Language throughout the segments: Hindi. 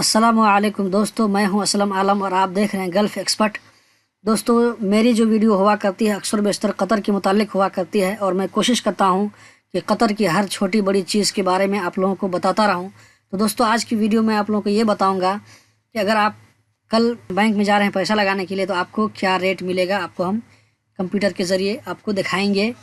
अस्सलामुअलैकुम दोस्तों, मैं हूं असलम आलम और आप देख रहे हैं गल्फ़ एक्सपर्ट। दोस्तों, मेरी जो वीडियो हुआ करती है अक्सर बेशतर कतर के मुतालिक हुआ करती है और मैं कोशिश करता हूं कि कतर की हर छोटी बड़ी चीज़ के बारे में आप लोगों को बताता रहूं। तो दोस्तों, आज की वीडियो में आप लोगों को ये बताऊँगा कि अगर आप कल बैंक में जा रहे हैं पैसा लगाने के लिए तो आपको क्या रेट मिलेगा, आपको हम कंप्यूटर के ज़रिए आपको दिखाएँगे।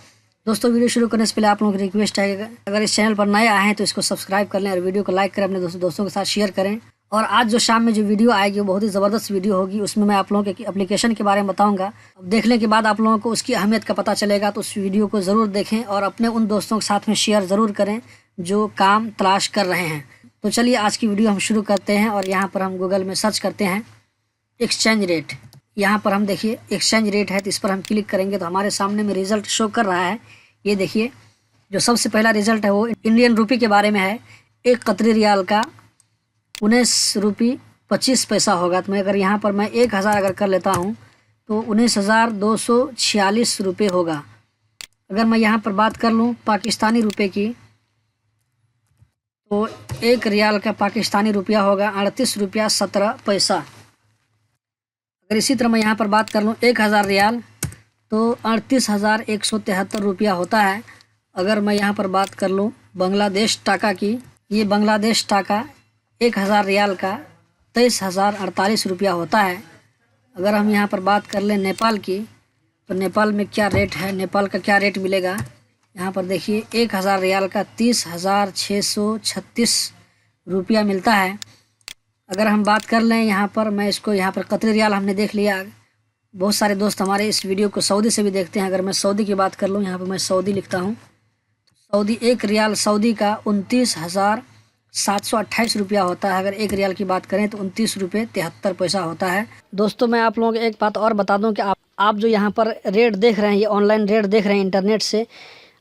दोस्तों, वीडियो शुरू करने से पहले आप लोगों की रिक्वेस्ट है, अगर इस चैनल पर नए आए हैं तो इसको सब्सक्राइब कर लें और वीडियो को लाइक करें, अपने दोस्तों के साथ शेयर करें। और आज जो शाम में जो वीडियो आएगी वो बहुत ही ज़बरदस्त वीडियो होगी। उसमें मैं आप लोगों के एप्लीकेशन के बारे में बताऊंगा। अब देखने के बाद आप लोगों को उसकी अहमियत का पता चलेगा, तो उस वीडियो को ज़रूर देखें और अपने उन दोस्तों के साथ में शेयर ज़रूर करें जो काम तलाश कर रहे हैं। तो चलिए आज की वीडियो हम शुरू करते हैं और यहाँ पर हम गूगल में सर्च करते हैं एक्सचेंज रेट। यहाँ पर हम देखिए एक्सचेंज रेट है, तो इस पर हम क्लिक करेंगे तो हमारे सामने में रिज़ल्ट शो कर रहा है। ये देखिए, जो सबसे पहला रिज़ल्ट है वो इंडियन रुपी के बारे में है। एक कतरी रियाल का 19 रुपये 25 पैसा होगा। तो मैं अगर यहाँ पर मैं 1000 अगर कर लेता हूँ तो 19,246 रुपये होगा। अगर मैं यहाँ पर बात कर लूँ पाकिस्तानी रुपए की तो एक रियाल का पाकिस्तानी रुपया होगा 38 रुपया 17 पैसा। अगर इसी तरह मैं यहाँ पर बात कर लूँ 1000 रियाल तो 38,173 रुपया होता है। अगर मैं यहाँ पर बात कर लूँ बांग्लादेश टाका की, ये बांग्लादेश टाका 1000 रियाल का 23,048 रुपया होता है। अगर हम यहाँ पर बात कर लें नेपाल की तो नेपाल में क्या रेट है, नेपाल का क्या रेट मिलेगा, यहाँ पर देखिए 1000 रियाल का 30,636 रुपया मिलता है। अगर हम बात कर लें यहाँ पर, मैं इसको यहाँ पर कतरी रियाल हमने देख लिया। बहुत सारे दोस्त हमारे इस वीडियो को सऊदी से भी देखते हैं। अगर मैं सऊदी की बात कर लूँ, यहाँ पर मैं सऊदी लिखता हूँ, सऊदी एक रियाल सऊदी का 29,728 रुपया होता है। अगर एक रियाल की बात करें तो 29 रुपये 73 पैसा होता है। दोस्तों, मैं आप लोगों को एक बात और बता दूं कि आप जो यहाँ पर रेट देख रहे हैं, ये ऑनलाइन रेट देख रहे हैं इंटरनेट से,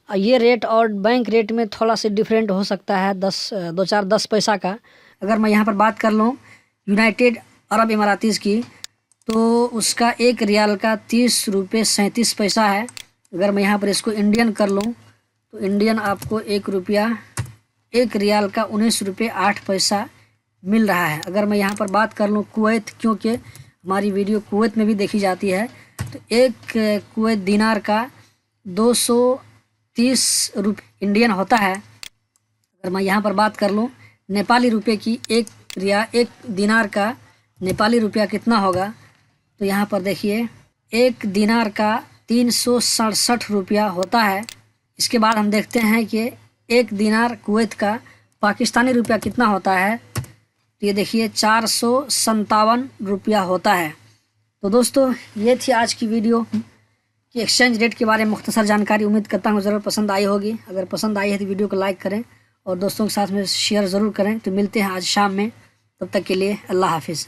ये रेट और बैंक रेट में थोड़ा सा डिफरेंट हो सकता है, 10 पैसा का। अगर मैं यहाँ पर बात कर लूँ यूनाइटेड अरब इमारातीज़ की तो उसका एक रियाल का 30 रुपये 37 पैसा है। अगर मैं यहाँ पर इसको इंडियन कर लूँ तो इंडियन आपको एक रियाल का 19 रुपये 8 पैसा मिल रहा है। अगर मैं यहाँ पर बात कर लूँ कुवैत, क्योंकि हमारी वीडियो कुवैत में भी देखी जाती है, तो एक कुवैत दिनार का 230 रुपये इंडियन होता है। अगर मैं यहाँ पर बात कर लूँ नेपाली रुपये की, एक दिनार का नेपाली रुपया कितना होगा, तो यहाँ पर देखिए एक दिनार का 367 रुपया होता है। इसके बाद हम देखते हैं कि एक दिनार कुवैत का पाकिस्तानी रुपया कितना होता है, तो ये देखिए 457 रुपया होता है। तो दोस्तों, ये थी आज की वीडियो कि एक्सचेंज रेट के बारे में मुख्तसर जानकारी। उम्मीद करता हूँ ज़रूर पसंद आई होगी। अगर पसंद आई है तो वीडियो को लाइक करें और दोस्तों के साथ में शेयर ज़रूर करें। तो मिलते हैं आज शाम में, तब तक के लिए अल्लाह हाफिज़।